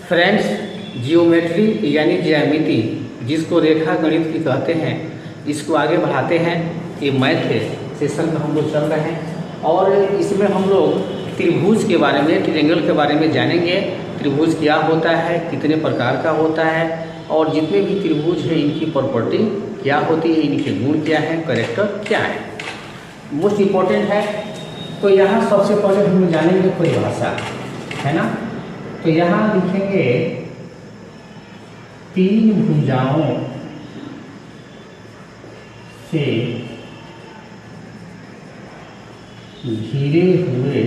Friends, geometry यानी ज्यामिति जिसको रेखा गणित भी कहते हैं, इसको आगे बढ़ाते हैं। ये मैथ सेशन में हम लोग चल रहे हैं और इसमें हम लोग त्रिभुज के बारे में, ट्रायंगल के बारे में जानेंगे। त्रिभुज क्या होता है, कितने प्रकार का होता है और जितने भी त्रिभुज है इनकी प्रॉपर्टी क्या होती है, इनके गुण क्या है, कैरेक्टर क्या है, मोस्ट इम्पोर्टेंट है। तो यहाँ सबसे पहले हम जानेंगे परिभाषा, है ना। तो यहाँ लिखेंगे तीन भुजाओं से घिरे हुए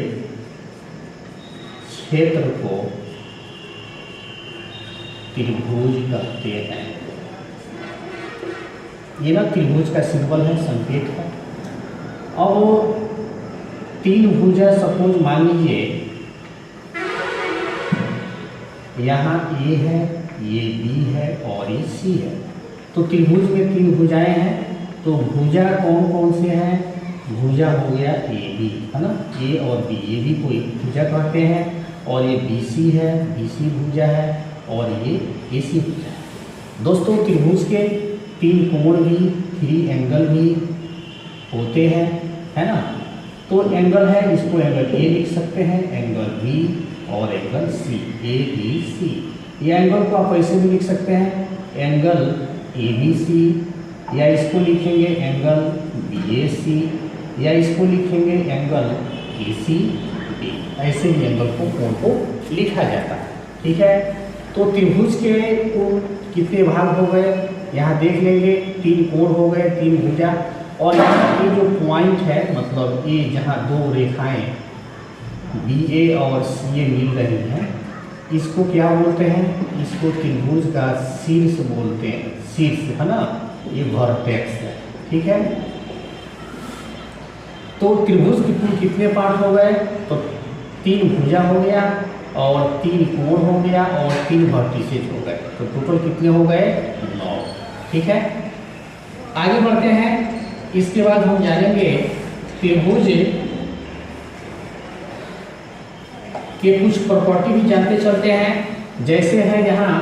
क्षेत्र को त्रिभुज कहते हैं। ये ना त्रिभुज का सिंबल है, संकेत है। अब तीन भुजा सपोज मान लीजिए यहाँ ए है, ये बी है और ये सी है। तो त्रिभुज में तीन भुजाएं हैं। तो भुजा कौन कौन से हैं? भुजा हो गया ए बी, है ना, ए और बी, ये भी कोई भुजा कहते हैं। और ये बी सी है, बी सी भुजा है और ये ए सी भुजा है। दोस्तों, त्रिभुज के तीन कोण भी, थ्री एंगल भी होते हैं, है ना। तो एंगल है, इसको एंगल ए लिख सकते हैं, एंगल बी और angle C, A B C. ये एंगल को आप ऐसे भी लिख सकते हैं, एंगल ए बी सी, या इसको लिखेंगे एंगल बी ए सी, या इसको लिखेंगे एंगल ए सी बी। ऐसे ही एंगल को, कोण को लिखा जाता है, ठीक है। तो त्रिभुज के कितने भाग हो गए यहाँ देख लेंगे। तीन कोण हो गए, तीन भुजा। और यहाँ ये जो पॉइंट है, मतलब ये जहाँ दो रेखाएं बी ए और सी ए मिल रही हैं, इसको क्या बोलते हैं? इसको त्रिभुज का शीर्ष बोलते हैं, शीर्ष, है ना, ये वर्टेक्स है, ठीक है। तो त्रिभुज के कुल कितने पार्ट हो गए? तो तीन भुजा हो गया और तीन कोण हो गया और तीन वर्टिसेज हो गए। तो टोटल कितने हो गए? 9, ठीक है। आगे बढ़ते हैं। इसके बाद हम जानेंगे त्रिभुज के कुछ प्रॉपर्टी भी जानते चलते हैं। जैसे है यहाँ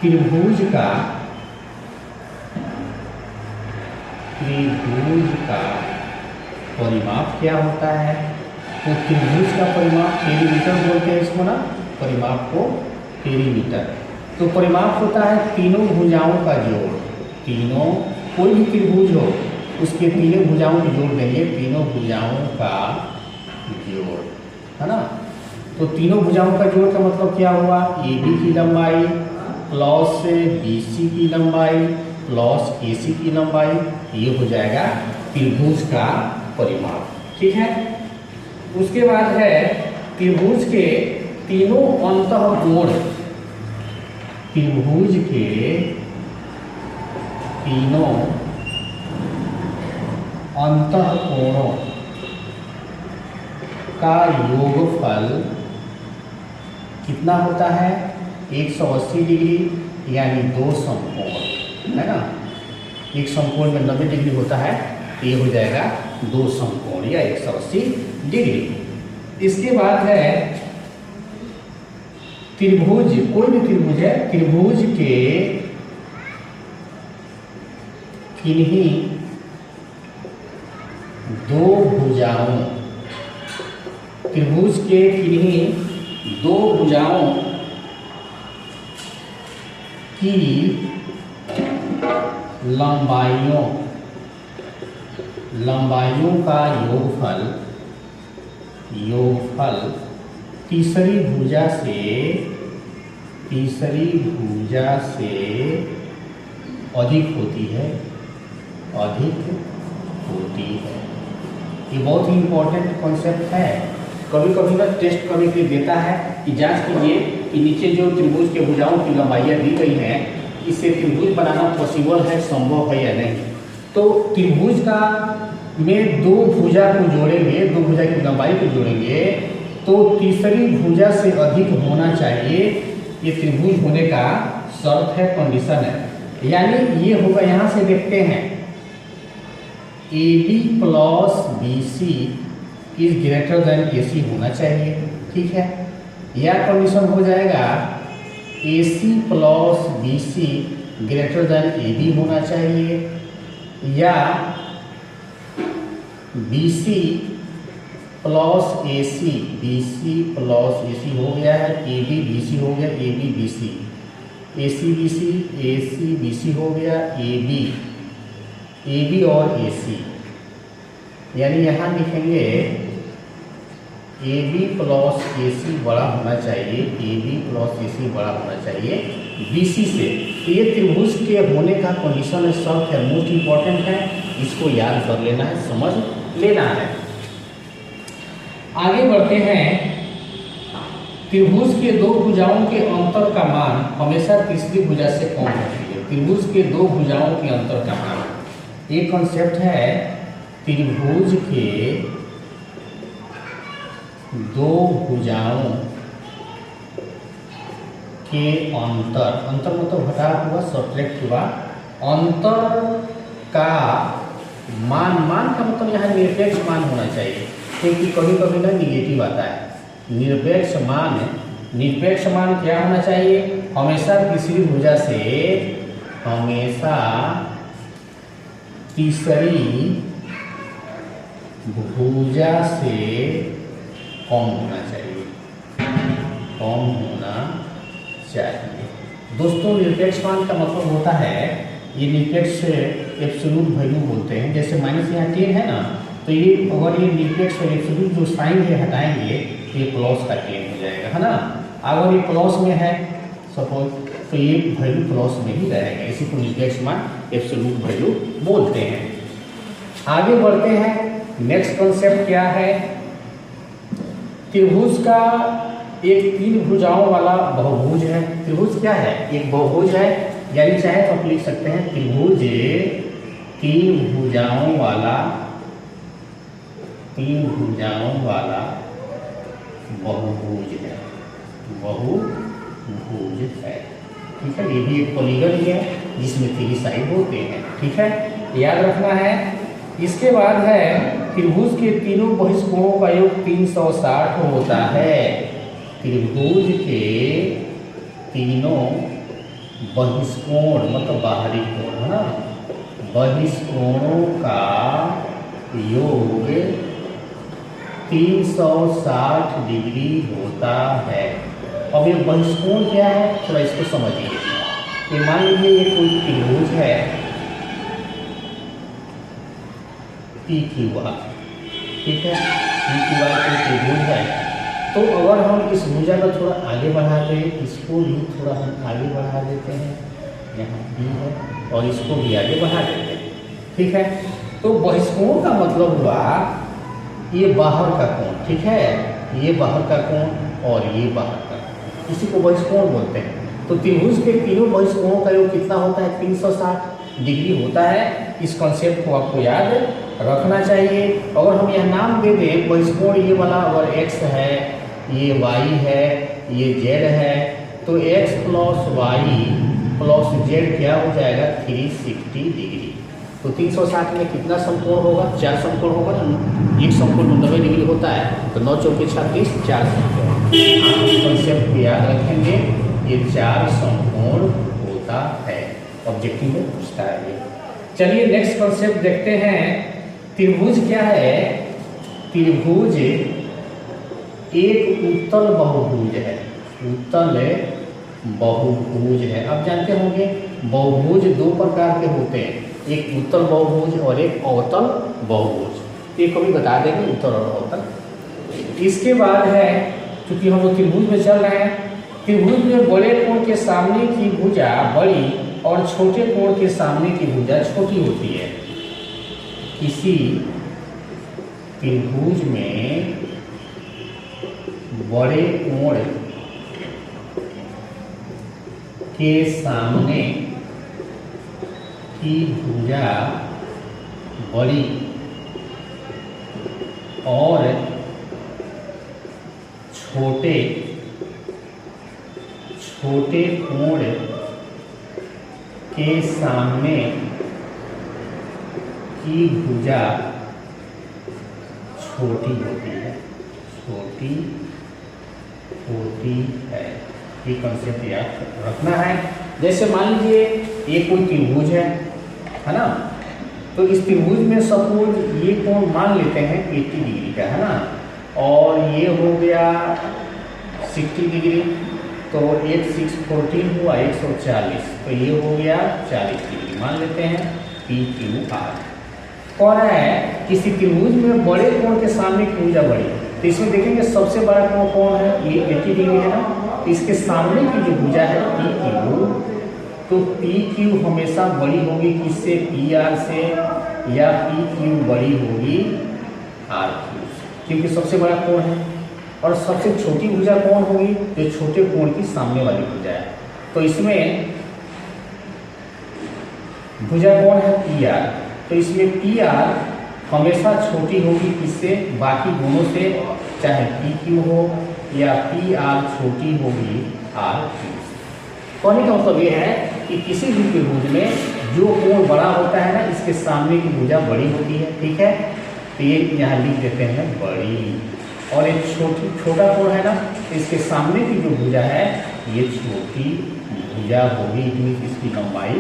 त्रिभुज का परिमाप क्या होता है? तो त्रिभुज का परिमाप पेरीमीटर बोलते हैं इसको ना, परिमाप को पेरीमीटर। तो परिमाप होता है तीनों भुजाओं का जोड़। तीनों, कोई भी त्रिभुज हो उसके तीनों भुजाओं को जोड़ देंगे, तीनों भुजाओं का जोड़, है ना। तो तीनों भुजाओं का जोड़ का मतलब क्या हुआ? ए बी की लंबाई प्लस बी सी की लंबाई प्लस ए सी की लंबाई, ये हो जाएगा त्रिभुज का परिमाप, ठीक है। उसके बाद है त्रिभुज के तीनों अंतःकोण। त्रिभुज के तीनों अंतःकोणों का योगफल कितना होता है? 180 डिग्री, यानी दो समकोण, है ना। एक समकोण में 90 डिग्री होता है, ये हो जाएगा दो समकोण या 180 डिग्री। इसके बाद है त्रिभुज, कोई भी त्रिभुज है, त्रिभुज के किन्हीं दो भुजाओं, त्रिभुज के किन्हीं दो भुजाओं की लंबाइयों का योगफल तीसरी भुजा से अधिक होती है। ये बहुत ही इम्पोर्टेंट कॉन्सेप्ट है। कभी कभी ना टेस्ट करने के लिए देता है कि जांच कीजिए कि नीचे जो त्रिभुज के भुजाओं की लंबाइयाँ दी गई हैं, इससे त्रिभुज बनाना पॉसिबल है, संभव है या नहीं। तो त्रिभुज का में दो भुजा को जोड़ेंगे, दो भुजा की लंबाई को जोड़ेंगे, तो तीसरी भुजा से अधिक होना चाहिए। ये त्रिभुज होने का शर्त है, कंडीशन है। यानी ये होगा, यहाँ से देखते हैं A B plus B C is greater than A C होना चाहिए, ठीक है। या कंडीशन हो जाएगा AC plus BC greater than AB होना चाहिए, या BC plus AC, BC plus AC हो गया है, AB BC हो गया, AB BC, AC BC, AC BC हो गया, AB और AC, यानी यहाँ लिखेंगे AB प्लस AC बड़ा होना चाहिए, AB प्लस AC बड़ा होना चाहिए BC से। तो ये त्रिभुज के होने का कंडीशन है, शर्त है, मोस्ट इम्पॉर्टेंट है, इसको याद कर लेना है, समझ लेना है। आगे बढ़ते हैं। त्रिभुज के दो भुजाओं के अंतर का मान हमेशा तीसरी भुजा से कम होती है। त्रिभुज के दो भुजाओं के अंतर का मान, एक कॉन्सेप्ट है त्रिभुज के दो भुजाओं के अंतर, अंतर मतलब घटा हुआ, सब्ट्रैक्ट हुआ, अंतर का मान, मान का मतलब यहाँ निरपेक्ष मान होना चाहिए, क्योंकि कभी कभी ना निगेटिव आता है। निरपेक्ष मान, निरपेक्ष मान क्या होना चाहिए, हमेशा तीसरी भुजा से, हमेशा तीसरी भुजा से कम होना चाहिए, कम होना चाहिए। दोस्तों निरपेक्ष मान का मतलब होता है, ये निरपेक्ष एब्सोल्यूट वैल्यू बोलते हैं। जैसे माइनस यहाँ 10 है ना, तो ये अगर ये निरपेक्ष एब्सोल्यूट जो साइन है हटाएंगे तो ये प्लस का 10 हो जाएगा, है ना। अगर ये प्लस में है सपोज, तो ये वैल्यू प्लस में ही रहेगा, इसी को निरपेक्ष मान एब्सोल्यूट वैल्यू बोलते हैं। आगे बढ़ते हैं। नेक्स्ट कॉन्सेप्ट क्या है, त्रिभुज का एक तीन भुजाओं वाला बहुभुज है। त्रिभुज क्या है, एक बहुभुज है, यानी चाहे तो आप लिख सकते हैं त्रिभुज तीन भुजाओं वाला, तीन भुजाओं वाला बहुभुज है, बहुभुज है, ठीक है। ये भी एक पॉलीगन ही है जिसमें 3 साइड होते हैं, ठीक है, याद रखना है। इसके बाद है त्रिभुज के तीनों बहिष्कोणों का योग 360 होता है। त्रिभुज के तीनों बहिष्कोण मतलब बाहरी कोण, है ना, बहिष्कोणों का योग 360 डिग्री होता है। अब ये बहिष्कोण क्या है, थोड़ा इसको समझिए। ये मान लीजिए ये कोई त्रिभुज है PQR, ठीक है, PQR कोई त्रिभुज है। तो अगर हम इस भुजा को थोड़ा आगे बढ़ा दें, इसको भी थोड़ा हम आगे बढ़ा देते हैं, यहाँ B है, और इसको भी आगे बढ़ा देते हैं, ठीक है। तो बहिष्कोण का मतलब हुआ ये बाहर का कोण, ठीक है, ये बाहर का कोण और ये बाहर का कोण, इसी को बहिष्कोण बोलते हैं। तो त्रिभुज के तीनों बहिष्कोणों का योग कितना होता है, 360 डिग्री होता है। इस कॉन्सेप्ट को आपको याद रखना चाहिए। अगर हम यह नाम दे दें बहिष्कोण, ये वाला अगर x है, ये y है, ये z है, तो x plus y plus z क्या हो जाएगा, 360 डिग्री। तो 360 में कितना समकोण होगा, 4 समकोण होगा ना, एक समकोण 90 डिग्री होता है, तो 9 चौके 36, 4 समकोण। आप इस कॉन्सेप्ट को याद रखेंगे, ये 4 समकोण होता है, ऑब्जेक्टिव में पूछता है ये। चलिए नेक्स्ट कॉन्सेप्ट देखते हैं। त्रिभुज क्या है, त्रिभुज एक उत्तल बहुभुज है, उत्तल बहुभुज है। आप जानते होंगे बहुभुज 2 प्रकार के होते हैं, एक उत्तल बहुभुज और एक अवतल बहुभुज। ये कभी बता देंगे उत्तल और अवतल। इसके बाद है, क्योंकि हम लोग त्रिभुज में चल रहे हैं, त्रिभुज में बड़े कोण के सामने की भुजा बड़ी और छोटे कोण के सामने की भुजा छोटी होती है। किसी त्रिभुज में बड़े कोण के सामने की भुजा बड़ी और छोटे कोण के सामने की भुजा छोटी होती है, छोटी होती है। ये कंसेप्ट याद रखना है। जैसे मान लीजिए ये कोई त्रिभुज है ना, तो इस त्रिभुज में सपोज ये कोण मान लेते हैं 80 डिग्री का, है ना, और ये हो गया 60 डिग्री, तो 8 6 14 हुआ 140, तो ये हो गया 40 डिग्री मान लेते हैं PQR। कौन है किसी त्रिभुज में बड़े कोण के सामने की भुजा बड़ी, तो इसमें देखेंगे सबसे बड़ा कोण कौन है, ये 80 डिग्री है ना, तो इसके सामने की जो भुजा है PQ, तो PQ हमेशा बड़ी होगी किससे, PR से, या PQ बड़ी होगी RQ से, क्योंकि सबसे बड़ा कोण है। और सबसे छोटी भुजा कौन होगी, जो छोटे कोण की सामने वाली भुजा है। तो इसमें भुजा कौन है, PR, तो इसमें PR हमेशा छोटी होगी किससे, बाकी दोनों से, चाहे PQ हो या PR छोटी होगी RQ से। कहने का मतलब ये है कि किसी भी त्रिभुज में जो कोण बड़ा होता है ना, इसके सामने की भुजा बड़ी होती है, ठीक है, तो ये यहाँ लिख देते हैं बड़ी। और एक छोटा कोण है ना, इसके सामने की जो भुजा है ये छोटी भुजा होगी, इसकी लंबाई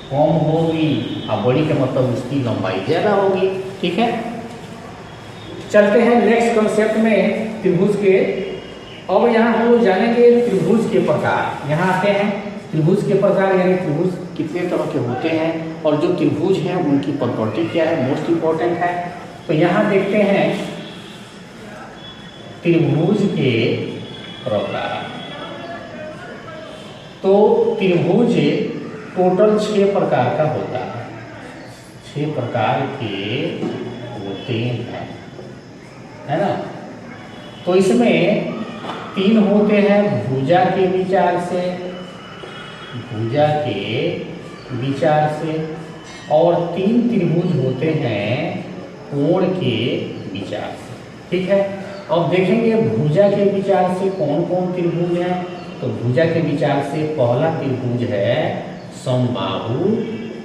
कम होगी, और बड़ी का मतलब उसकी लंबाई ज़्यादा होगी, ठीक है। चलते हैं नेक्स्ट कंसेप्ट में त्रिभुज के। अब यहाँ हम लोग जानेंगे त्रिभुज के प्रकार। यहाँ आते हैं त्रिभुज के प्रकार, यानी त्रिभुज कितने तरह के होते हैं और जो त्रिभुज हैं उनकी प्रॉपर्टी क्या है, मोस्ट इम्पोर्टेंट है। तो यहाँ देखते हैं त्रिभुज के प्रकार। तो त्रिभुज टोटल 6 प्रकार का होता है, 6 प्रकार के होते हैं, है ना। तो इसमें 3 होते हैं भुजा के विचार से, भुजा के विचार से, और 3 त्रिभुज होते हैं कोण के विचार से, ठीक है। अब देखेंगे भुजा के विचार से कौन कौन त्रिभुज हैं। तो भुजा के विचार से पहला त्रिभुज है समबाहु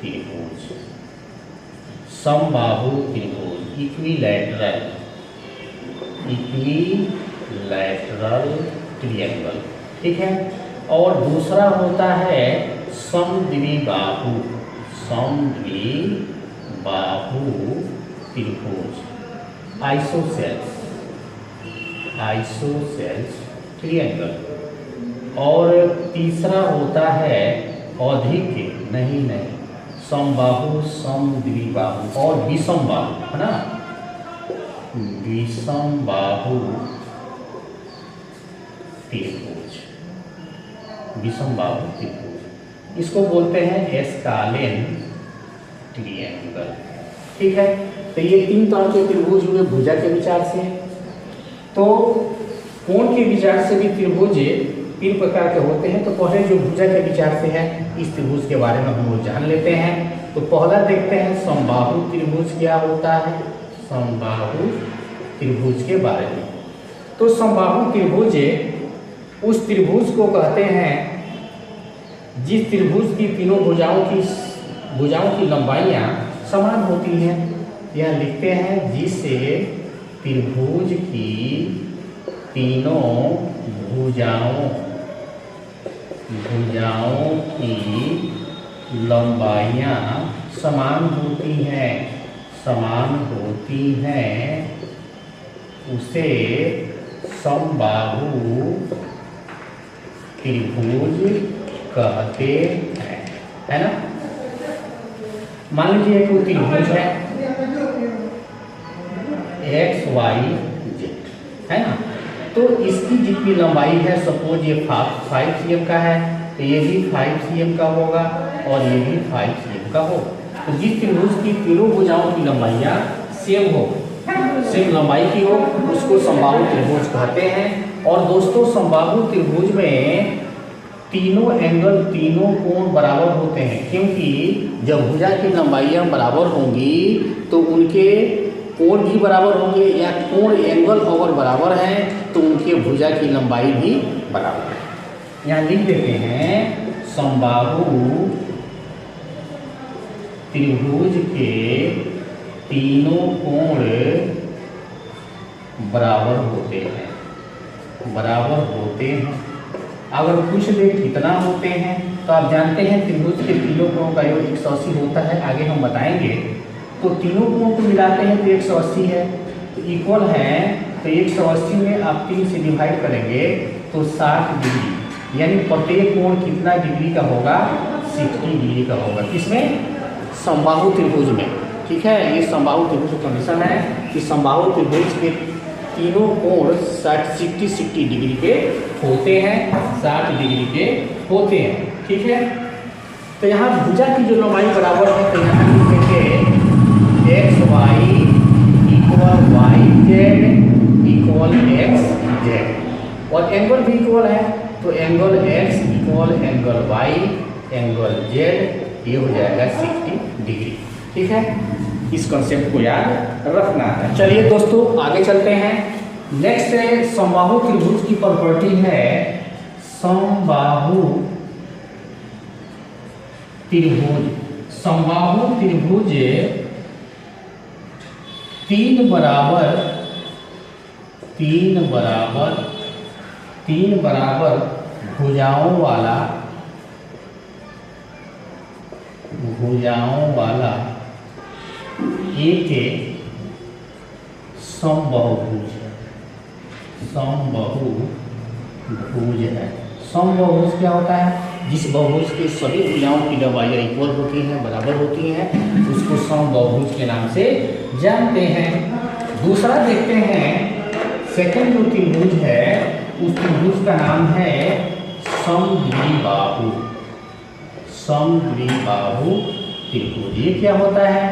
त्रिभुज, समबाहु त्रिभुज, इक्विलैटरल, इक्विलैटरल ट्रायंगल, ठीक है। और दूसरा होता है समद्विबाहु, समद्विबाहु त्रिभुज, आइसोसेल्स, आइसोसेल्स ट्रायंगल। और तीसरा होता है अधिक नहीं समबाहु, समद्विबाहु और विषमबाहु, है ना, विषमबाहु त्रिभुज, विषमबाहु त्रिभुज, इसको बोलते हैं एस्कालेन ट्रायंगल, ठीक है। तो ये 3 तरह के त्रिभुज हुए भुजा के विचार से। तो कोण के विचार से भी त्रिभुज 3 प्रकार के होते हैं। तो पहले जो भुजा के विचार से है, इस त्रिभुज के बारे में हम लोग जान लेते हैं। तो पहला देखते हैं समबाहु त्रिभुज क्या होता है, समबाहु त्रिभुज के बारे में। तो समबाहु त्रिभुज उस त्रिभुज को कहते हैं जिस त्रिभुज की तीनों भुजाओं की लंबाइयाँ समान होती हैं। यह लिखते हैं जिसे त्रिभुज की तीनों भुजाओं की लंबाइयाँ समान होती हैं, उसे समबाहु त्रिभुज कहते हैं, है ना। मान लीजिए कोई त्रिभुज है XYZ, है ना, तो इसकी जितनी लंबाई है, सपोज ये 5 cm का है, तो ये भी 5 cm का होगा और ये भी 5 cm का हो। तो जिस त्रिभुज की तीनों भुजाओं की लंबाइयाँ सेम लंबाई की हो, उसको समबाहु त्रिभुज कहते हैं। और दोस्तों समबाहु त्रिभुज में तीनों कोण बराबर होते हैं, क्योंकि जब भुजा की लंबाइयाँ बराबर होंगी तो उनके कोण भी बराबर होंगे, या कोण एंगल अगर बराबर हैं तो उनके भुजा की लंबाई भी बराबर है। यहाँ लिख देते हैं समबाहु त्रिभुज के तीनों कोण बराबर होते हैं, बराबर होते हैं। अगर पूछ ले कितना होते हैं तो आप जानते हैं त्रिभुज के तीनों कोणों का योग 180 होता है, आगे हम बताएंगे। तो तीनों कोण को मिलाते हैं तो 180 है, तो इक्वल है, तो 180 में आप 3 से डिवाइड करेंगे तो 60 डिग्री, यानी प्रत्येक कोण कितना डिग्री का होगा, 60 डिग्री का होगा। किसमें, समबाहु त्रिभुज में। ठीक है, ये समबाहु त्रिभुज का कंडीशन है कि समबाहु त्रिभुज के तीनों कोण 60 डिग्री के होते हैं, 60 डिग्री के होते हैं। ठीक है, तो यहाँ भुजा की जो लंबाई बराबर है, तो यहाँ लिखेंगे X Y equal Y Z equal X Z, और एंगल भी इक्वल है, तो angle X equal angle Y angle Z, ये हो जाएगा 60 डिग्री। ठीक है, इस कंसेप्ट को याद रखना है। चलिए दोस्तों आगे चलते हैं। नेक्स्ट है समबाहु त्रिभुज की प्रॉपर्टी है समबाहु त्रिभुज। समबाहु त्रिभुज तीन बराबर भुजाओं वाला एक समबाहुभुज है। समबाहुभुज है। समबाहुभुज क्या होता है, जिस बहुभुज के सभी भुजाओं की लंबाई इक्वल होती हैं, बराबर होती हैं, उसको समबाहुभुज के नाम से जानते हैं। दूसरा देखते हैं, सेकंड जो त्रिभुज है उस त्रिभुज का नाम है समद्विबाहु। समद्विबाहु त्रिभुज ये क्या होता है,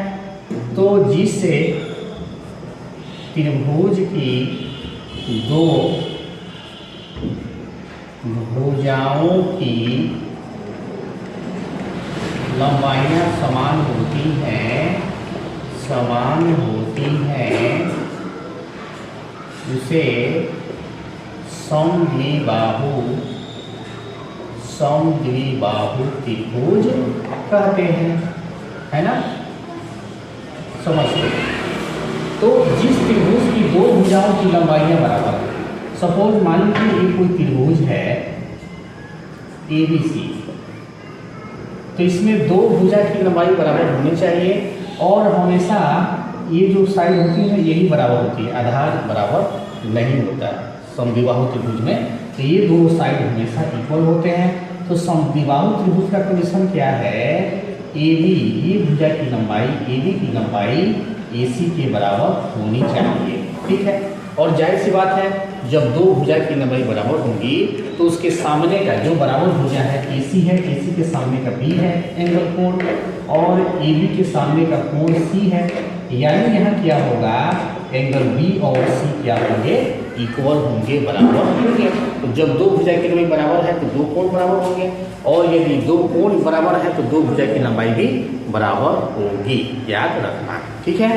तो जिससे त्रिभुज की दो भुजाओं की लंबाइयाँ समान होती हैं, उसे समद्विबाहु त्रिभुज कहते हैं, है ना, समझते। तो जिस त्रिभुज की दो भुजाओं की लंबाइयाँ बराबर है, सपोज मान लीजिए ये कोई त्रिभुज है ABC, तो इसमें दो भुजा की लंबाई बराबर होनी चाहिए, और हमेशा ये जो साइड होती है यही बराबर होती है, आधार बराबर नहीं होता है समद्विबाहु त्रिभुज में। तो ये दो साइड हमेशा इक्वल होते हैं। तो समद्विबाहु त्रिभुज का कंडीशन क्या है, AB ये भुजा की लंबाई, AB की लंबाई AC के बराबर होनी चाहिए। ठीक है, और जाहिर सी बात है जब दो भुजा की लंबाई बराबर होंगी तो उसके सामने का जो बराबर भुजा है AC है, AC के सामने का B है एंगल कोण, और AB के सामने का कोण C है, यानी यहाँ क्या होगा, एंगल B और C क्या होंगे, इक्वल होंगे, बराबर होंगे। तो जब दो भुजा की लंबाई बराबर है तो दो कोण बराबर होंगे, और यदि दो कोण बराबर है तो दो भुजा की लंबाई भी बराबर होगी, याद रखना। ठीक है,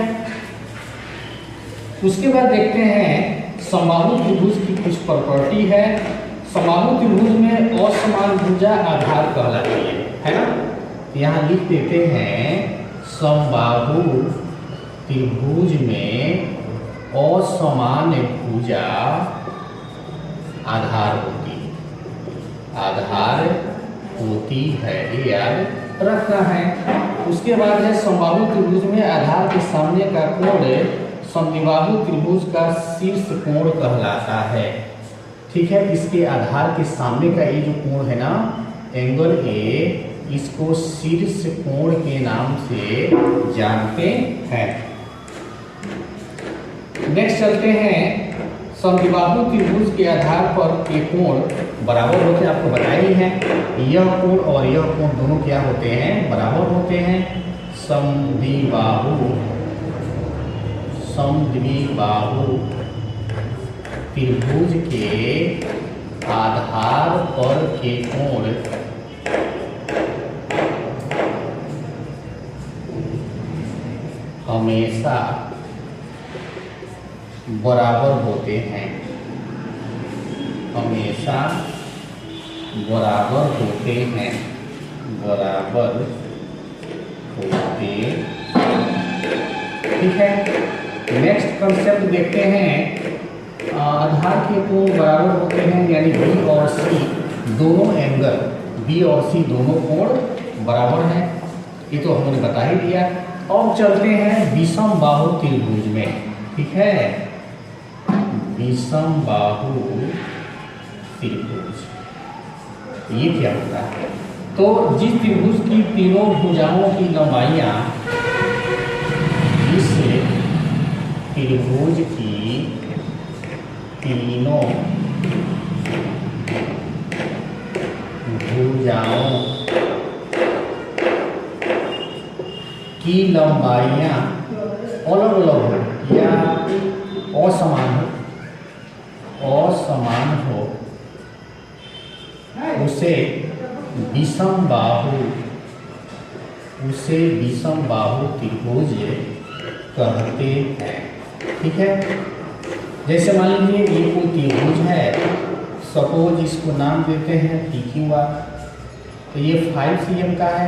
उसके बाद देखते हैं समबाहु त्रिभुज की कुछ प्रॉपर्टी है। समबाहु त्रिभुज में असमान भुजा आधार कहलाती है ना। यहाँ लिख देते हैं समबाहु त्रिभुज में असमान भुजा आधार होती है, ये याद रखना है। उसके बाद है समबाहु त्रिभुज में आधार के सामने का कोण समद्विबाहु त्रिभुज का शीर्ष कोण कहलाता है। ठीक है, इसके आधार के सामने का ये जो कोण है ना, एंगल A, इसको शीर्ष कोण के नाम से जानते हैं। नेक्स्ट चलते हैं, समद्विबाहु त्रिभुज के आधार पर ये कोण बराबर होते हैं, आपको बताया ही है, यह कोण और यह कोण दोनों क्या होते हैं, बराबर होते हैं। समद्विबाहु त्रिभुज के आधार पर के कोण हमेशा बराबर होते हैं, ठीक है। नेक्स्ट कंसेप्ट देखते हैं आधार के कोण बराबर होते हैं, यानी बी और सी दोनों एंगल, बी और सी दोनों कोण बराबर हैं, ये तो हमने बता ही दिया। अब चलते हैं विषम बाहु त्रिभुज में, ठीक है, विषम बाहु त्रिभुज ये क्या होता है? तो जिस त्रिभुज की तीनों भुजाओं की लंबाइयाँ, इस त्रिभुज की तीनों भुजाओं की लंबाइयाँ अलग अलग हो या असमान हो उसे विषम बाहु त्रिभुज कहते हैं, ठीक है। जैसे मान लीजिए ये कोई त्रिभुज है, सपोज इसको नाम देते हैं PQR, तो ये 5 cm का है,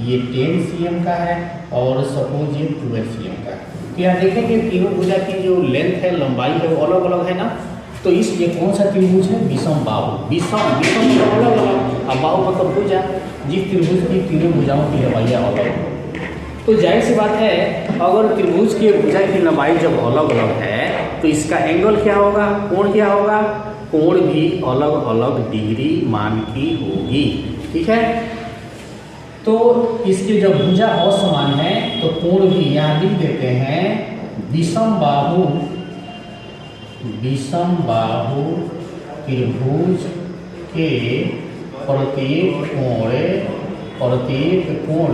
ये 10 cm का है और सपोज ये 12 cm का है। तो यहाँ देखेंगे तीनों भुजा की जो लेंथ है, लंबाई है, वो अलग अलग है ना। तो इसलिए कौन सा त्रिभुज है? विषम बाहु। विषम मतलब अलग अलग, अब बाहु मतलब भुजा, जिस त्रिभुज की तीनों भुजाओं की लंबाइयाँ अलग हो। तो जाहिर सी बात है, अगर त्रिभुज के भुजा की लंबाई जब अलग अलग है तो इसका एंगल क्या होगा, कोण क्या होगा? कोण भी अलग अलग डिग्री मान की होगी, ठीक है। तो इसके जब भुजा असमान है तो कोण भी यहाँ लिख देते हैं विषम बाहु त्रिभुज के प्रत्येक कोण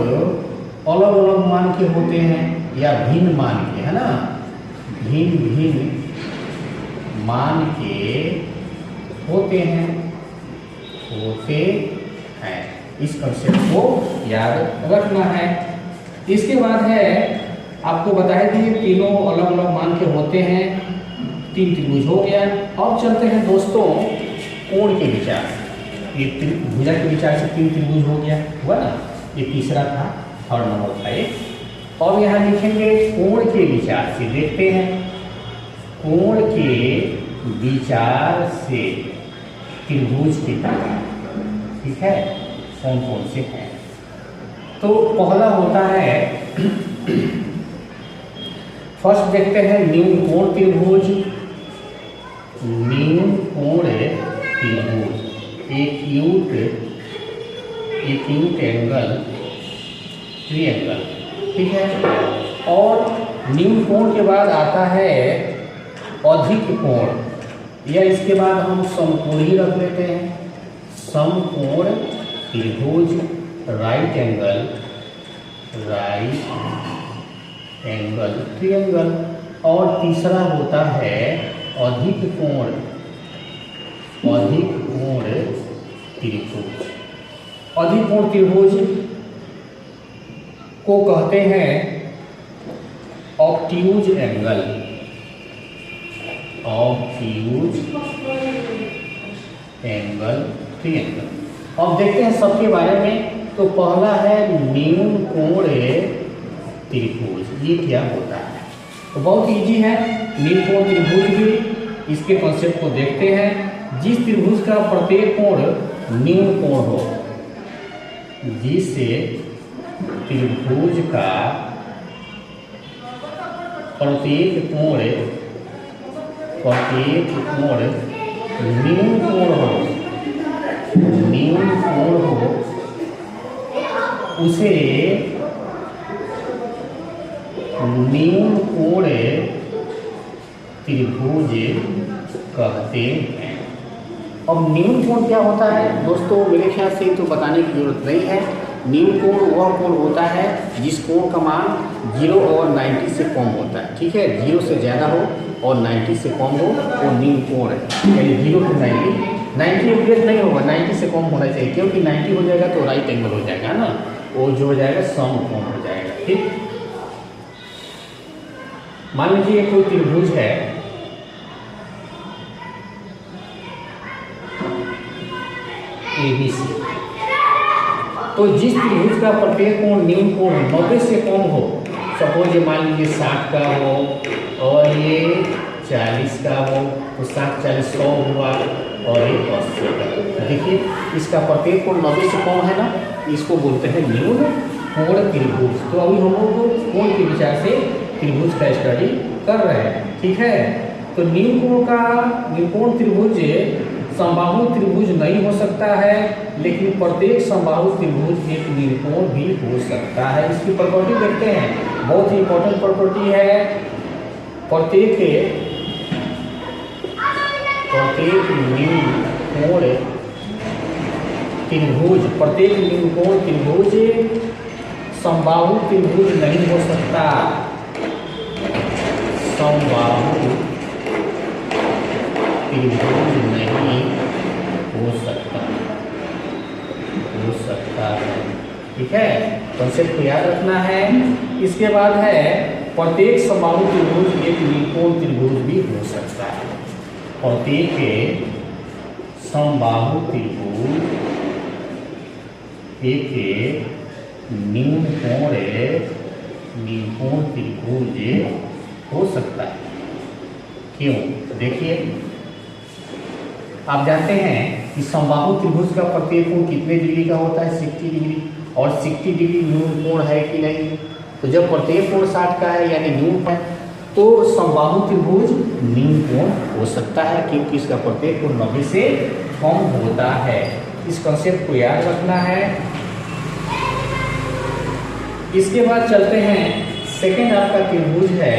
अलग अलग मान के होते हैं या भिन्न मान के, है ना, भिन्न मान के होते हैं। इस कंसेप्ट को याद रखना है। इसके बाद है, आपको बताया कि ये तीनों अलग अलग मान के होते हैं, 3 त्रिभुज हो गया। अब चलते हैं दोस्तों कोण के विचार। ये भुजा के विचार से 3 त्रिभुज हो गया, हुआ ना, ये तीसरा था, 3rd नंबर था ये। और यहाँ लिखेंगे कोण के विचार से, देखते हैं कोण के विचार से त्रिभुज के प्रकार, ठीक है, कौन कौन से हैं। तो पहला होता है, फर्स्ट देखते हैं न्यून कोण त्रिभुज। न्यून कोण त्रिभुज एक्यूट एंगल ट्रायंगल, ठीक है। और न्यून कोण के बाद आता है अधिक कोण, या इसके बाद हम समकोण ही रख लेते हैं, समकोण त्रिभुज राइट एंगल ट्रायंगल। और तीसरा होता है अधिक कोण त्रिभुज। अधिक कोण त्रिभुज को कहते हैं ऑब्ट्यूज एंगल ट्रायंगल। अब देखते हैं सबके बारे में। तो पहला है न्यून कोण त्रिभुज, ये क्या होता है? तो बहुत इजी है, न्यून कोण त्रिभुज भी इसके कॉन्सेप्ट को देखते हैं। जिस त्रिभुज का प्रत्येक कोण न्यून कोण हो, जिससे त्रिभुज का प्रत्येक कोण न्यून कोण हो, उसे न्यून कोण त्रिभुज कहते हैं। अब न्यून कोण क्या होता है दोस्तों? मेरे ख्याल से तो बताने की जरूरत नहीं है। न्यून कोण वह कोण होता है जिस कोण का मान 0 और 90 से कम होता है, ठीक है। 0 से ज़्यादा हो और 90 से कम हो वो न्यून कोण है, यानी 0 to 90 एग्जैक्ट नहीं होगा, 90 से कम होना चाहिए, क्योंकि 90 हो जाएगा तो राइट एंगल हो जाएगा ना, वो जो हो जाएगा समकोण हो जाएगा, ठीक। मान लीजिए कोई त्रिभुज है, ABC, तो जिस त्रिभुज का प्रत्येक कोण न्यून कोण 90 से कम हो, सपोज ये मान लीजिए 60 का हो और ये 40 का हो तो 7 40 100 हुआ और एक 80 का। देखिए इसका प्रत्येक कोण 90 से कम है ना, इसको बोलते हैं न्यून कोण त्रिभुज। तो अभी हम लोग कोण के विचार से त्रिभुज का स्टडी कर रहे हैं, ठीक है। तो न्यूकोण त्रिभुज समबाहु त्रिभुज नहीं हो सकता है, लेकिन प्रत्येक समबाहु त्रिभुज एक न्यूकोण भी हो सकता है। इसकी प्रॉपर्टी देखते हैं, बहुत ही इंपॉर्टेंट प्रॉपर्टी है। प्रत्येक न्यूकोण त्रिभुज समबाहु त्रिभुज नहीं हो सकता। समबाहु त्रिभुज नहीं हो सकता है, ठीक है। कॉन्सेप्ट को याद रखना है। इसके बाद है प्रत्येक समबाहु त्रिभुज एक न्यूकोण त्रिभुज भी हो सकता है। प्रत्येक समबाहु त्रिभुज एक न्यूकोण त्रिभुज हो सकता है। क्यों? देखिए आप जानते हैं कि समबाहु त्रिभुज का प्रत्येक कोण कितने डिग्री का होता है? 60 डिग्री। और 60 डिग्री न्यून कोण है कि नहीं? तो जब प्रत्येक कोण 60 का है यानी न्यून है, तो समबाहु त्रिभुज न्यून कोण हो सकता है, क्योंकि इसका प्रत्येक कोण 90 से कम होता है। इस कंसेप्ट को याद रखना है। इसके बाद चलते हैं, सेकेंड आपका त्रिभुज है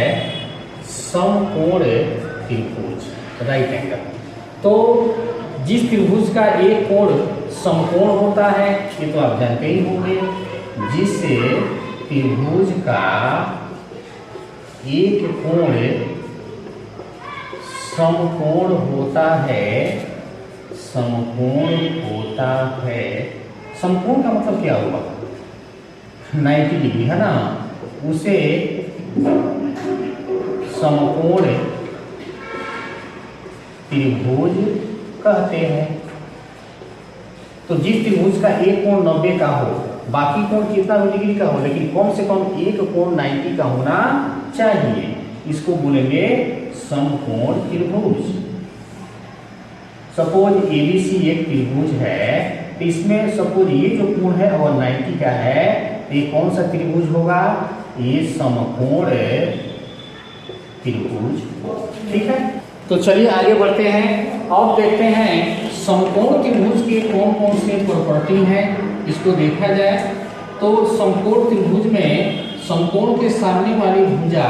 समकोण त्रिभुज, राइट एंगल। तो जिस त्रिभुज का एक कोण समकोण होता है, ये तो आप जानते ही होंगे, जिस त्रिभुज का एक कोण समकोण होता है, समकोण का मतलब क्या हुआ? 90 डिग्री है ना, उसे समकोण त्रिभुज कहते हैं। तो जिस त्रिभुज का एक कोण 90 का हो, बाकी कोण कितना भी डिग्री का हो, लेकिन कम से कम एक कोण 90 का होना चाहिए, इसको बोलेंगे समकोण त्रिभुज। सपोज ABC एक त्रिभुज है, तो इसमें सपोज ये जो कोण है और 90 का है, ये कौन सा त्रिभुज होगा? ये समकोण त्रिभुज, ठीक है। तो चलिए आगे बढ़ते हैं। अब देखते हैं समकोण त्रिभुज के कौन कौन से प्रॉपर्टी हैं, इसको देखा जाए। तो समकोण त्रिभुज में समकोण के सामने वाली भुजा,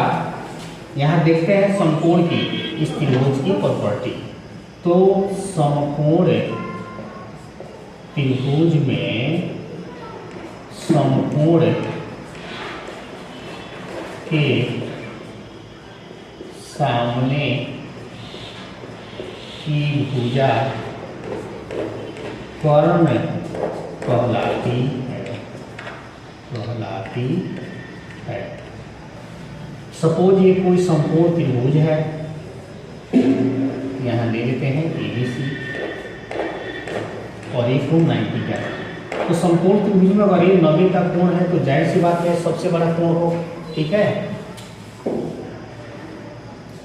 यहाँ देखते हैं समकोण की, इस त्रिभुज की प्रॉपर्टी। तो समकोण त्रिभुज में समकोण के सामने की भुजा कर्ण कहलाती है। सपोज ये कोई समकोण त्रिभुज है, यहाँ ले लेते हैं ABC और एक कोण 90 का है। तो समकोण त्रिभुज में अगर ये 90 का कोण है तो जाहिर सी बात है सबसे बड़ा कोण हो, ठीक है।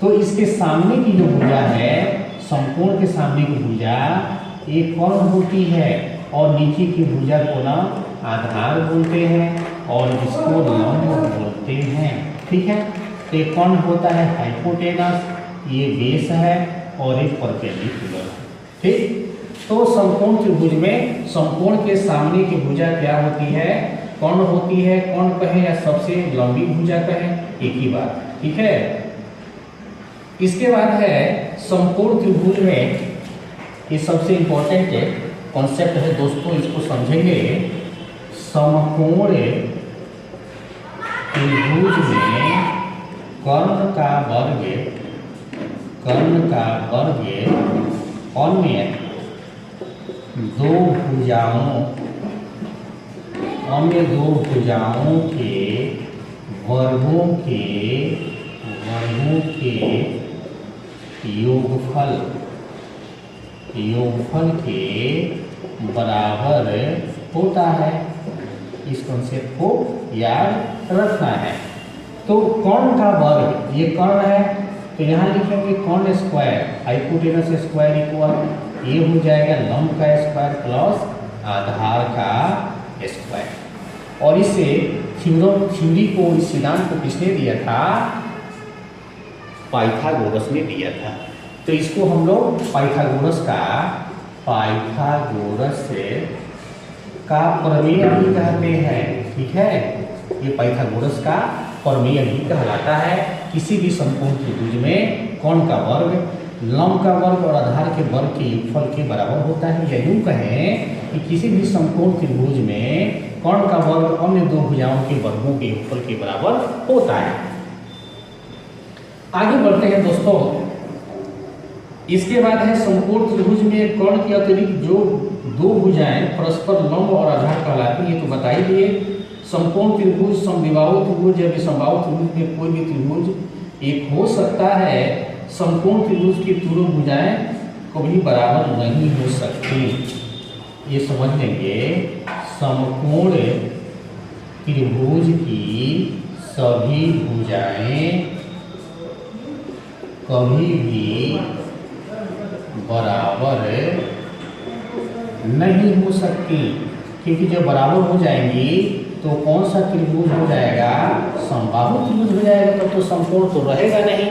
तो इसके सामने की जो भुजा है, समकोण के सामने की भुजा एक कर्ण होती है, और नीचे की भुजा को ना आधार बोलते हैं और इसको लंब बोलते हैं, ठीक है। तो एक कर्ण होता है हाइपोटेनस, ये बेस है और एक परपेंडिकुलर, ठीक। तो समकोण त्रिभुज में समकोण के सामने की भुजा क्या होती है? कर्ण होती है। कर्ण कहें या सबसे लंबी भुजा कहें, एक ही बात, ठीक है। इसके बाद है समकोण त्रिभुज में, ये सबसे इंपॉर्टेंट कॉन्सेप्ट है दोस्तों, इसको समझेंगे। समकोण त्रिभुज में कर्ण का वर्ग अन्य दो भुजाओं के वर्गों के योगफल के बराबर होता है। इस कॉन्सेप्ट को याद रखना है। तो कर्ण का वर्ग, ये कर्ण है, तो यहाँ लिखेंगे कॉन स्क्वायर हाइपोटेनस स्क्वायर इक्वल ये हो जाएगा लंब का स्क्वायर प्लस आधार का स्क्वायर। और इसे थ्योरी को, इस सिद्धांत को किसने दिया था? पाइथागोरस ने दिया था। तो इसको हम लोग पाइथागोरस का प्रमेय भी कहते हैं। ठीक है, ये पाइथागोरस का प्रमेय भी कहलाता है। किसी भी समकोण त्रिभुज में कोण का वर्ग लंब का वर्ग और आधार के वर्ग के योगफल के बराबर होता है। या यूं कहें कि किसी भी समकोण त्रिभुज में कोण का वर्ग अन्य दो भुजाओं के वर्गों के योगफल के बराबर होता है। आगे बढ़ते हैं दोस्तों। इसके बाद है समकोण त्रिभुज में कोण के अतिरिक्त जो दो भुजाएं परस्पर लंब और आधार कहलाती है तो बता ही दिए। समकोण त्रिभुज, समद्विबाहु त्रिभुज या विषमबाहु त्रिभुज में कोई भी त्रिभुज एक हो सकता है। समकोण त्रिभुज की दोनों भुजाएं कभी बराबर नहीं हो सकती, ये समझ लेंगे। समकोण त्रिभुज की सभी भुजाएं कभी भी बराबर नहीं हो सकती, क्योंकि जब बराबर हो जाएंगी तो कौन सा त्रिभुज हो जाएगा? समबाहु त्रिभुज हो जाएगा। तब तो समकोण तो रहेगा नहीं।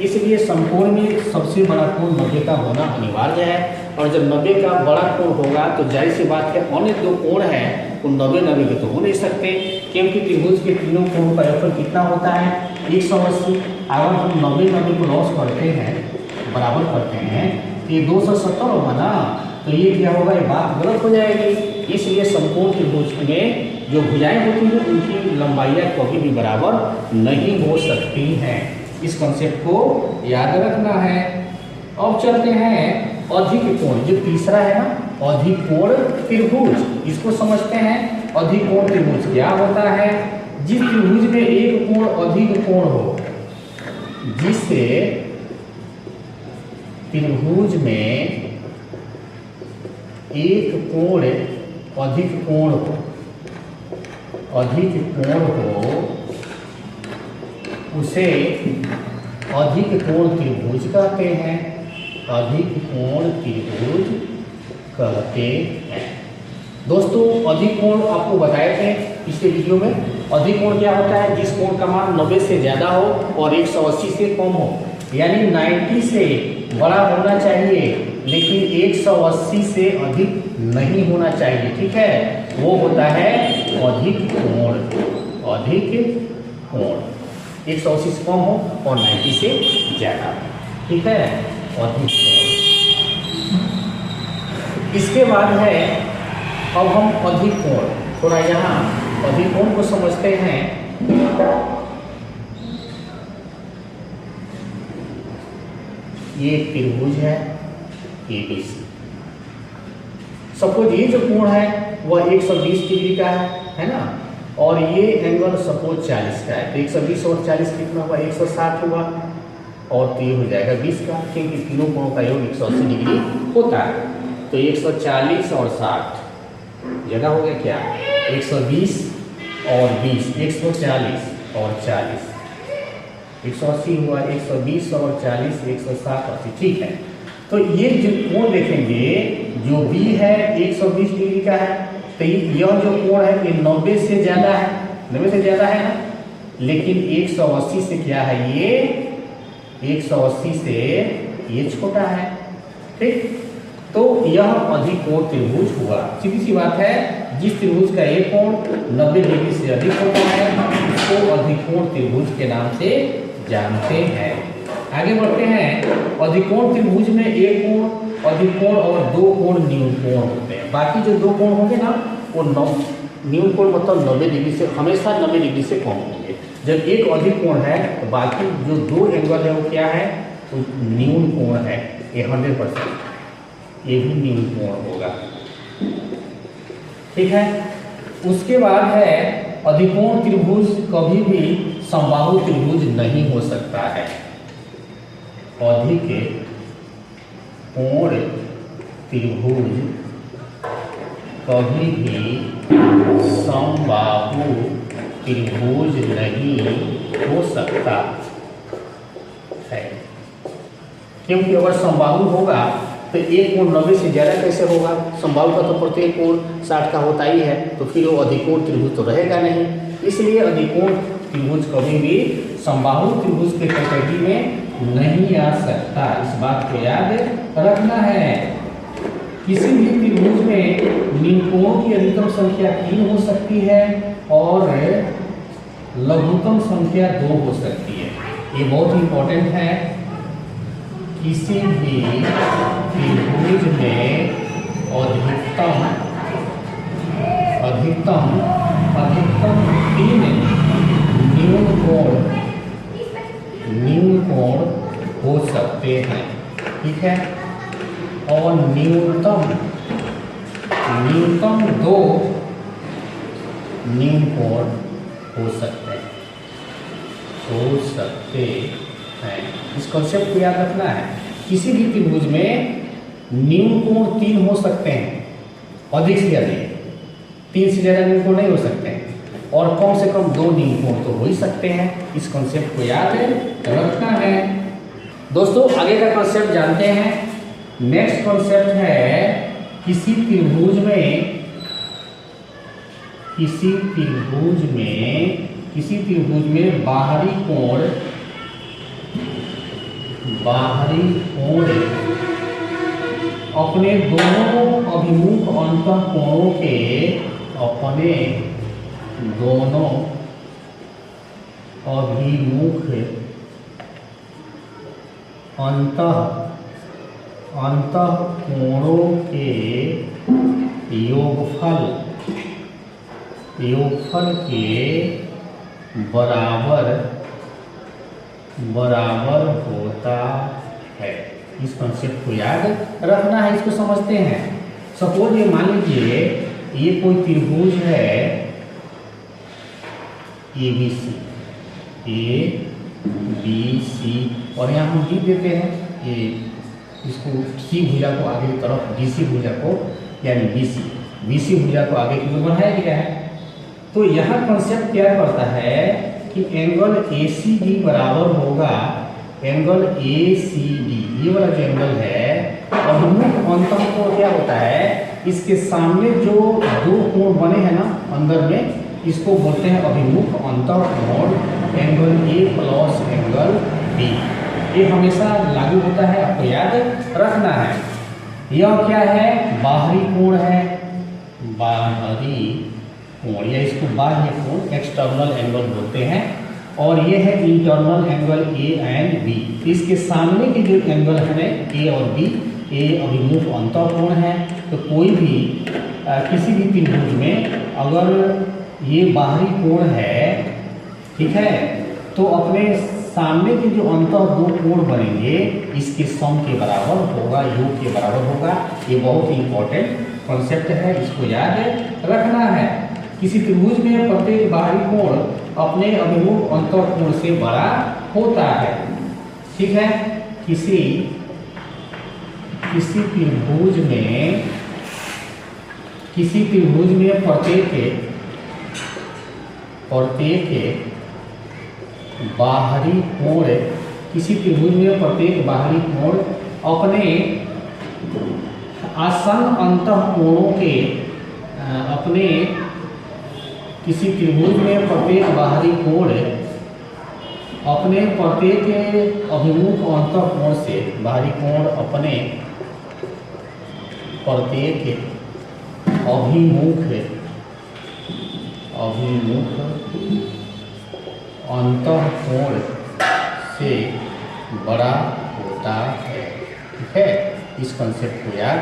इसलिए समकोण में सबसे बड़ा कोण 90 का होना अनिवार्य है। और जब 90 का बड़ा कोण होगा तो जाहिर सी बात है अन्य दो कोण हैं वो 90 के तो हो नहीं सकते, क्योंकि त्रिभुज के तीनों कोणों का योगफल कितना होता है? 180। अगर हम 90 को लॉस करते हैं, बराबर करते हैं, तो ये 270 होगा ना। तो ये क्या होगा? ये बात गलत हो जाएगी। इसलिए समकोण त्रिभुज में जो भुजाएं होती हैं उनकी लंबाइयाँ कभी भी बराबर नहीं हो सकती हैं। इस कंसेप्ट को याद रखना है। अब चलते हैं अधिक कोण, जो तीसरा है ना, अधिक कोण त्रिभुज। इसको समझते हैं। अधिक कोण त्रिभुज क्या होता है? जिस त्रिभुज में एक कोण अधिक कोण हो, जिससे त्रिभुज में एक कोण अधिक कोण हो, उसे अधिक कोण त्रिभुज कहते हैं। अधिक कोण त्रिभुज कहते हैं। दोस्तों अधिक कोण आपको बताए थे पिछले वीडियो में। अधिक कोण क्या होता है? जिस कोण का मान 90 से ज़्यादा हो और 180 से कम हो, यानी 90 से बड़ा होना चाहिए लेकिन 180 से अधिक नहीं होना चाहिए। ठीक है, वो होता है अधिक कोण। अधिक कोण 180 से कम हो और 90 से ज़्यादा। ठीक है, अधिक कोण। इसके बाद है अब हम अधिक कोण, थोड़ा यहाँ अधिक कोण को समझते हैं। ये एक त्रिभुज है ABC। सपोज ये जो कोण है वह 120 डिग्री का है ना, और ये एंगल सपोज 40 का है। तो 120 और 40 कितना हुआ? 160 हुआ। और तो ये हो जाएगा 20 का, क्योंकि तीनों कोणों का योग 180 डिग्री होता है। तो 140 और 60 जगह हो गया क्या? 120 और 20, 140 और 40, 180 हुआ। 120 और 40, 160, 80। ठीक है, तो ये जो कोण देखेंगे, जो B है 120 डिग्री का है, तो यह जो कोण है ये 90 से ज़्यादा है। 90 से ज़्यादा है ना, लेकिन 180 से क्या है? ये 180 से ये छोटा है। ठीक, तो यह अधिक कोण त्रिभुज हुआ। सीधी सी बात है, जिस त्रिभुज का एक कोण 90 डिग्री से अधिक होता है उसको अधिक कोण त्रिभुज के नाम से जानते हैं। आगे बढ़ते हैं। अधिक कोण त्रिभुज में एक कोण अधिक कोण और दो कोण न्यून कोण होते हैं। बाकी जो दो कोण होंगे ना वो न्यून कोण मतलब 90 डिग्री से हमेशा 90 डिग्री से कम होंगे। जब एक अधिक कोण है तो बाकी जो दो एंगल है वो क्या है? तो न्यून कोण है। ये 100% ये भी न्यून कोण होगा। ठीक है, उसके बाद है अधिकोण त्रिभुज कभी भी समबाहु त्रिभुज नहीं हो सकता है। अधिक कोण त्रिभुज कभी भी समबाहु त्रिभुज नहीं हो सकता है। क्योंकि अगर समबाहु होगा तो एक कोण 90 से ज़्यादा कैसे होगा? समबाहु का तो प्रत्येक कोण 60 का होता ही है, तो फिर वो अधिकोण त्रिभुज तो रहेगा नहीं। इसलिए अधिकोण त्रिभुज कभी भी समबाहु त्रिभुज के कैटेगरी में नहीं आ सकता। इस बात को याद रखना है। किसी भी त्रिभुज में निम्नकोणों की अधिकतम संख्या 3 हो सकती है और लघुत्तम संख्या 2 हो सकती है। ये बहुत इंपॉर्टेंट है। किसी भी त्रिभुज में अधिकतम 3 न्यून कोण हो सकते हैं, ठीक है, और न्यूनतम 2 न्यून कोण हो सकते हैं। इस कॉन्सेप्ट को याद रखना है। किसी भी त्रिभुज में न्यून कोण 3 हो सकते हैं, अधिक से अधिक 3 से ज़्यादा न्यून कोण नहीं हो सकते हैं, और कम से कम 2 न्यून कोण तो हो ही सकते हैं। इस कॉन्सेप्ट को याद रखना है। दोस्तों आगे का कॉन्सेप्ट जानते हैं। नेक्स्ट कॉन्सेप्ट है किसी त्रिभुज में बाहरी कोण अपने दोनों अभिमुख अंतःकोणों के योगफल के बराबर होता है। इस कॉन्सेप्ट को याद रखना है। इसको समझते हैं। सपोज ये मान लीजिए ये कोई त्रिभुज है ABC, और यहाँ हम डी देते हैं। ये इसको सी भुजा को आगे की तरफ DC भुजा को यानी BC भुजा को आगे की ओर बढ़ाया गया है। तो यहाँ कॉन्सेप्ट क्या करता है कि एंगल ACD बराबर होगा एंगल ACD। ये वाला जो एंगल है अभिमुख अंतःकोण क्या होता है, इसके सामने जो 2 कोण बने हैं ना अंदर में, इसको बोलते हैं अभिमुख अंतःकोण, angle A plus angle B। ये हमेशा लागू होता है, आपको याद रखना है। यह क्या है? बाहरी कोण है, बाहरी कोण, या इसको बाह्य कोण एक्सटर्नल एंगल बोलते हैं, और ये है internal angle A and B। इसके सामने के जो एंगल है A और B, ये अभिमुख अंतःकोण है। तो कोई भी किसी भी त्रिभुज में अगर ये बाहरी कोण है, ठीक है, तो अपने सामने के जो अंतः 2 कोण बनेंगे इसके सम के बराबर होगा, योग के बराबर होगा। ये बहुत ही इंपॉर्टेंट कॉन्सेप्ट है, इसको याद रखना है। किसी त्रिभुज में प्रत्येक बाहरी कोण अपने अभिमुख अंतःकोण से बड़ा होता है, ठीक है। किसी त्रिभुज में प्रत्येक बाहरी कोण अपने आसन्न अंतःकोणों के किसी त्रिभुज में प्रत्येक बाहरी कोण अपने प्रत्येक अभिमुख अंतःकोण से बाहरी कोण अपने प्रत्येक अभिमुख अंतःकोण से बड़ा होता है, ठीक है। इस कॉन्सेप्ट को याद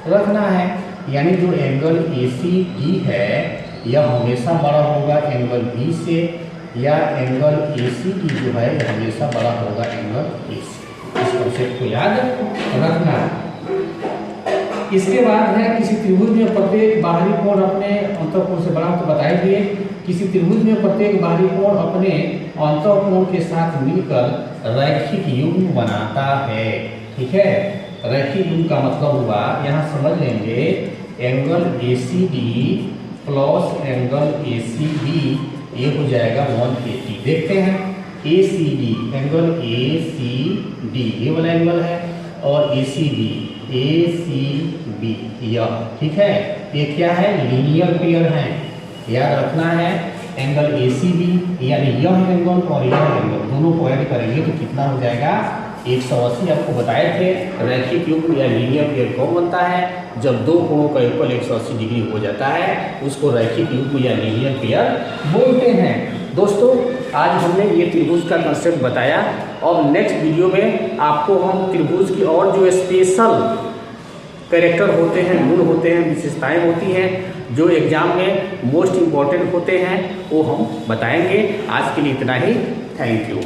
रखना है। यानी जो एंगल ACD है यह हमेशा बड़ा होगा एंगल B से, या एंगल ACD जो है यह हमेशा बड़ा होगा एंगल AC। इस कॉन्सेप्ट को याद रखना है। इसके बाद है किसी त्रिभुज में प्रत्येक बाहरी कोण अपने अंतःकोण से बड़ा, तो बताएंगे किसी त्रिभुज में प्रत्येक बाहरी कोण अपने अंतःकोण के साथ मिलकर रैखिक युग्म बनाता है, ठीक है। रैखिक युग्म का मतलब हुआ, यहाँ समझ लेंगे, angle ACD plus angle ACB ये हो जाएगा 180। देखते हैं ACD, एंगल ACD ये वाला एंगल है, और ए सी बी यह, ठीक है। ये क्या है, लीनियर पेयर है, याद रखना है। एंगल ए सी बी यानी यह एंगल और यह एंगल दोनों को ऐड करेंगे तो कितना हो जाएगा 180। आपको बताए थे रैखिक युग्म या लीनियर पेयर कौन बनता है, जब दो कोणों का योगफल 180 डिग्री हो जाता है उसको रैखिक युग्म या लीनियर पेयर बोलते हैं। दोस्तों आज हमने ये त्रिभुज का कंसेप्ट बताया और नेक्स्ट वीडियो में आपको हम त्रिभुज की और जो स्पेशल कैरेक्टर होते हैं, गुण होते हैं, विशेषताएं होती हैं जो एग्जाम में मोस्ट इम्पॉर्टेंट होते हैं वो हम बताएंगे। आज के लिए इतना ही, थैंक यू।